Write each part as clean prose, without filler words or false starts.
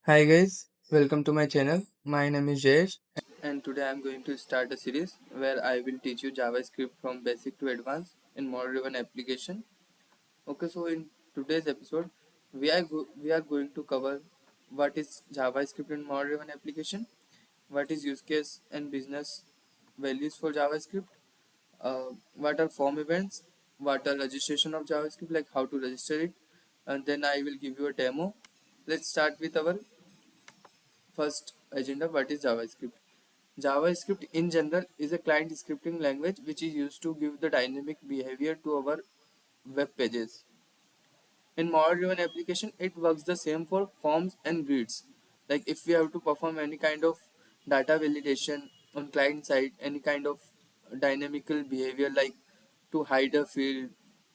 Hi guys, welcome to my channel. My name is Jayesh and today I am going to start a series where I will teach you JavaScript from basic to advanced in model driven application. Okay, so in today's episode we are going to cover what is JavaScript in model driven application, what is use case and business values for JavaScript, what are form events, what are registration of JavaScript, like how to register it, and then I will give you a demo. Let's start with our first agenda. What is JavaScript? JavaScript in general is a client scripting language which is used to give the dynamic behavior to our web pages. In model driven application, it works the same for forms and grids. Like if we have to perform any kind of data validation on client side, any kind of dynamical behavior like to hide a field,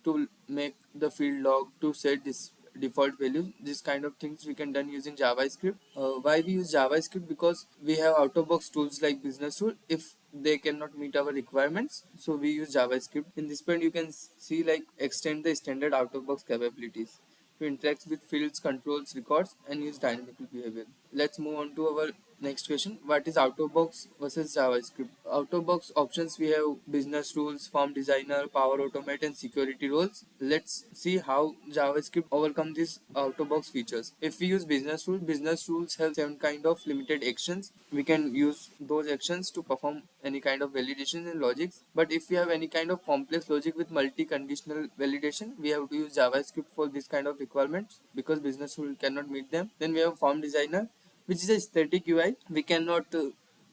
to make the field log, to set this default values, this kind of things we can done using JavaScript. Why we use JavaScript? Because we have out of box tools like business tool. If they cannot meet our requirements, so we use JavaScript. In this point you can see like extend the standard out of box capabilities to interact with fields, controls, records, and use dynamic behavior. Let's move on to our next question. What is out of box versus JavaScript? Out of box options we have business rules, form designer, power automate, and security roles. Let's see how JavaScript overcome these out of box features. If we use business rules have seven kind of limited actions. We can use those actions to perform any kind of validation and logics. But if we have any kind of complex logic with multi-conditional validation, we have to use JavaScript for this kind of requirements because business rule cannot meet them. Then we have form designer, which is a static UI. We cannot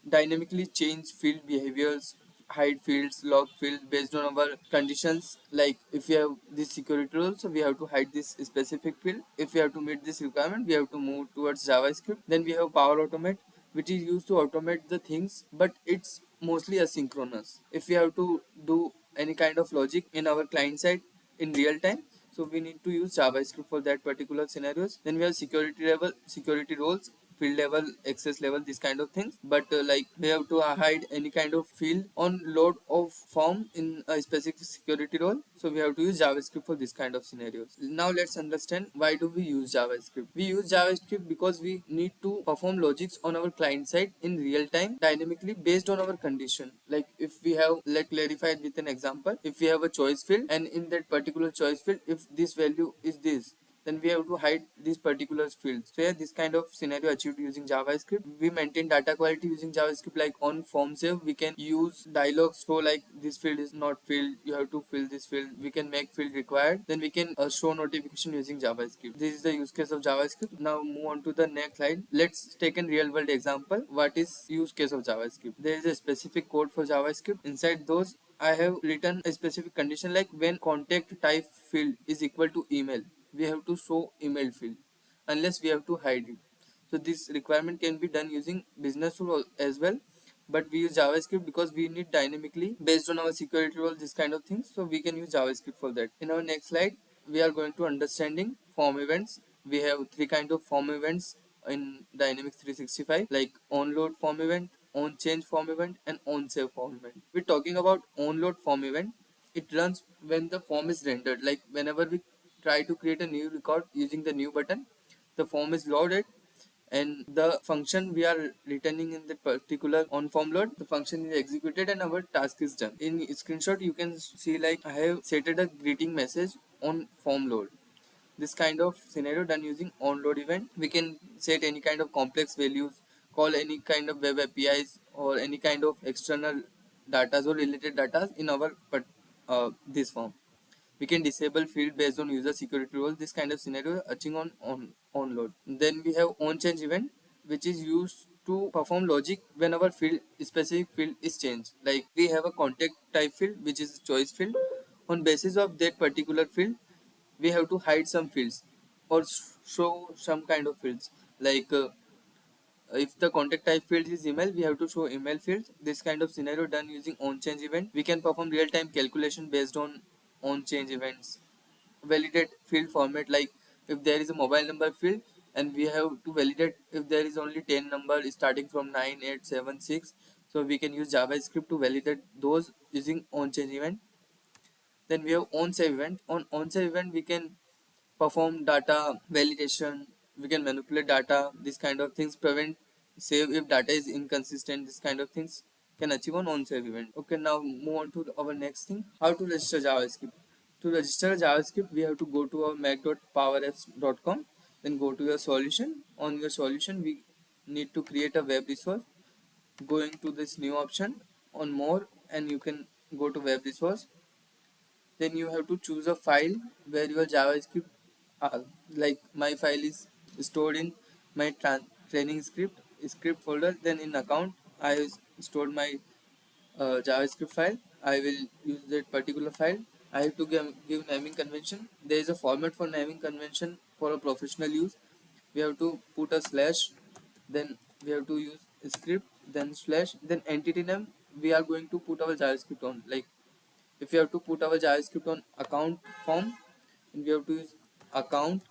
dynamically change field behaviors, hide fields, log fields based on our conditions. Like if we have this security rule, so we have to hide this specific field. If we have to meet this requirement, we have to move towards JavaScript. Then we have power automate, which is used to automate the things, but it's mostly asynchronous. If we have to do any kind of logic in our client side in real time, so we need to use JavaScript for that particular scenarios. Then we have security roles, field level, access level, this kind of things. But like we have to hide any kind of field on load of form in a specific security role, so we have to use JavaScript for this kind of scenarios. Now let's understand why do we use JavaScript. We use JavaScript because we need to perform logics on our client side in real time dynamically based on our condition. Like if we have, let clarify it with an example. If we have a choice field and in that particular choice field, if this value is this, then we have to hide these particular fields. So yeah, this kind of scenario achieved using JavaScript. We maintain data quality using JavaScript. Like on form save, we can use dialogues show like this field is not filled, you have to fill this field. We can make field required. Then we can show notification using JavaScript. This is the use case of JavaScript. Now move on to the next slide. Let's take a real world example. What is use case of JavaScript? There is a specific code for JavaScript. Inside those I have written a specific condition like when contact type field is equal to email, we have to show email field unless we have to hide it. So this requirement can be done using business rule as well, but we use JavaScript because we need dynamically based on our security role this kind of things, so we can use JavaScript for that. In our next slide we are going to understanding form events. We have three kind of form events in Dynamics 365, like OnLoad form event, OnChange form event, and OnSave form event. We're talking about OnLoad form event. It runs when the form is rendered. Like whenever we try to create a new record using the new button, the form is loaded and the function we are returning in that particular on form load, the function is executed and our task is done. In screenshot you can see like I have set a greeting message on form load. This kind of scenario done using OnLoad event. We can set any kind of complex values, call any kind of web APIs or any kind of external data or related data in our this form. We can disable field based on user security role. This kind of scenario achieving OnLoad. Then we have OnChange event, which is used to perform logic when our field specific field is changed. Like we have a contact type field which is choice field. On basis of that particular field, we have to hide some fields or show some kind of fields. Like if the contact type field is email, we have to show email fields. This kind of scenario done using OnChange event. We can perform real-time calculation based on OnChange events. Validate field format, like if there is a mobile number field and we have to validate if there is only 10 number starting from 9876, so we can use JavaScript to validate those using OnChange event. Then we have OnSave event. On OnSave event we can perform data validation, we can manipulate data, this kind of things, prevent, save if data is inconsistent, this kind of things can achieve on OnSave event. Okay, now move on to our next thing, how to register JavaScript. To register JavaScript, we have to go to our mac.powerapps.com, then go to your solution. On your solution, we need to create a web resource. Going to this new option on more, and you can go to web resource. Then you have to choose a file where your JavaScript, uh, like my file is stored in my training script folder. Then in account, I stored my JavaScript file. I will use that particular file. I have to give naming convention. There is a format for naming convention for a professional use. We have to put a slash, then we have to use script, then slash, then entity name. We are going to put our JavaScript on, like if you have to put our JavaScript on account form, and we have to use account,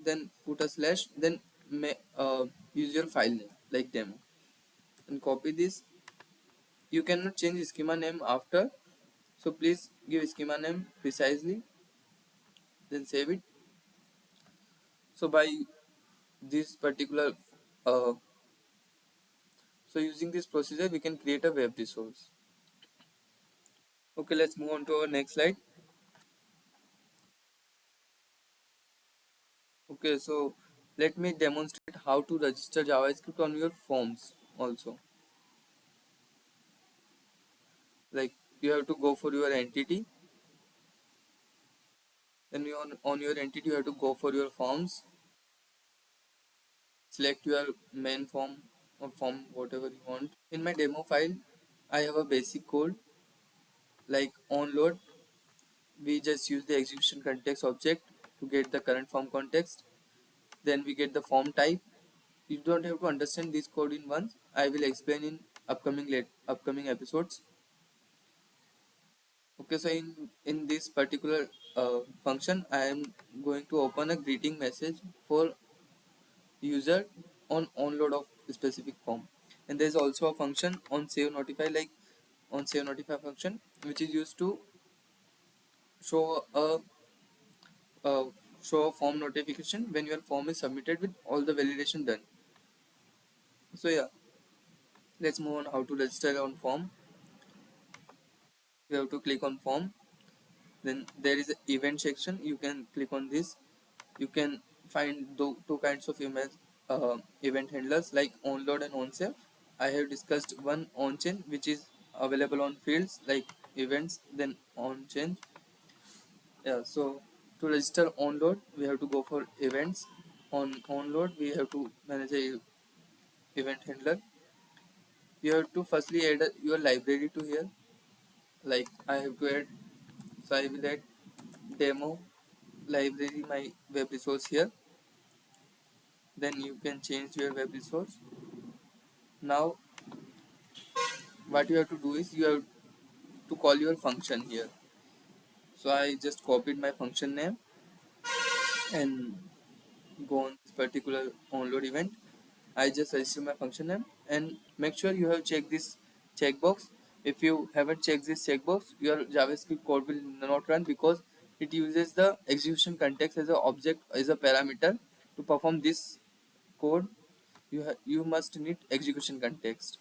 then put a slash, then use your file name like demo, and copy this. You cannot change schema name after, so please give schema name precisely, then save it. So by this particular uh, so using this procedure, we can create a web resource. Okay, let's move on to our next slide. Okay, so let me demonstrate how to register JavaScript on your forms also. Like you have to go for your entity, then on your entity you have to go for your forms, select your main form or form whatever you want. In my demo file, I have a basic code like OnLoad. We just use the execution context object to get the current form context. Then we get the form type. You don't have to understand this code in once. I will explain in upcoming episodes. Okay, so in this particular function, I am going to open a greeting message for user on load of specific form. And there's also a function on save notify, like on save notify function, which is used to show a show a form notification when your form is submitted with all the validation done. So yeah, let's move on how to register on form. You have to click on form, then there is an event section. You can click on this. You can find two kinds of event handlers like OnLoad and OnSave. I have discussed one OnChange, which is available on fields like events, then OnChange. Yeah, so to register OnLoad, we have to go for events. On OnLoad, we have to manage a event handler. You have to firstly add your library to here. Like I have to add, so I will add demo library, my web resource here. Then you can change your web resource. Now what you have to do is you have to call your function here. So I just copied my function name and go on this particular onload event. I just register my function name, and make sure you have checked this checkbox. If you haven't checked this checkbox, your JavaScript code will not run, because it uses the execution context as a object, as a parameter. To perform this code, you must need execution context.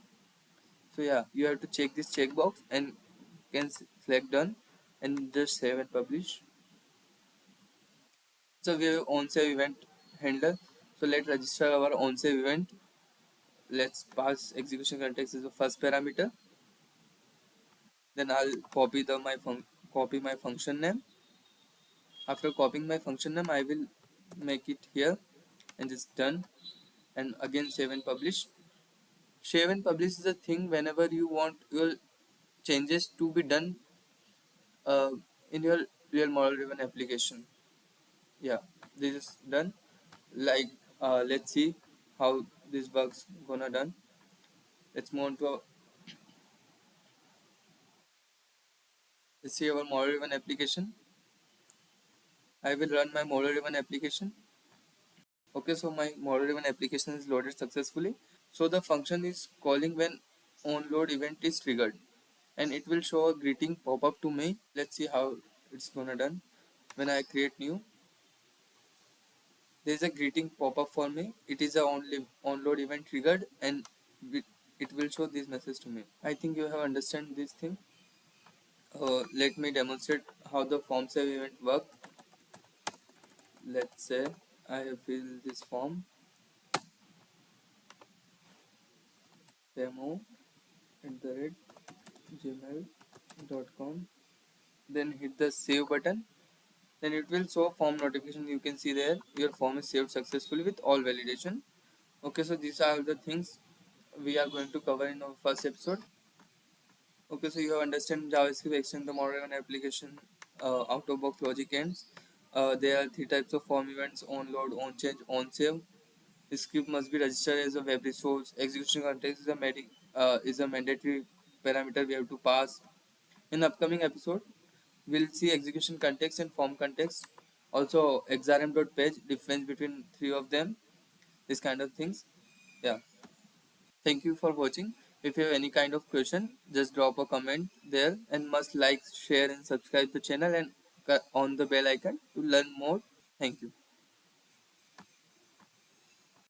So yeah, you have to check this checkbox and can select done, and just save and publish. So we have OnSave event handler. So let's register our OnSave event. Let's pass execution context as the first parameter. Then I'll copy my function name. After copying my function name, I will make it here and just done. And again save and publish. Save and publish is a thing whenever you want your changes to be done uh, in your real model driven application. Yeah, this is done. Like let's see how this works gonna done. Let's move on to let's see our model driven application. I will run my model driven application. Okay, so my model driven application is loaded successfully. So the function is calling when onload event is triggered, and it will show a greeting pop up to me. Let's see how it's gonna done when I create new. there is a greeting pop-up for me. It is a only onload event triggered, and it will show this message to me. I think you have understand this thing. Let me demonstrate how the form save event work. Let's say I have filled this form demo @gmail.com, then hit the save button. Then it will show form notification. You can see there your form is saved successfully with all validation. Okay, so these are the things we are going to cover in our first episode. Okay, so you have understand JavaScript extend the model and application out of box logic ends. There are three types of form events: onload, onChange, onSave. The script must be registered as a web resource. Execution context is a mandatory parameter we have to pass. In upcoming episode, we'll see execution context and form context. Also, xrm.page, difference between three of them, these kind of things. Yeah. Thank you for watching. If you have any kind of question, just drop a comment there, and must like, share and subscribe the channel and on the bell icon to learn more. Thank you.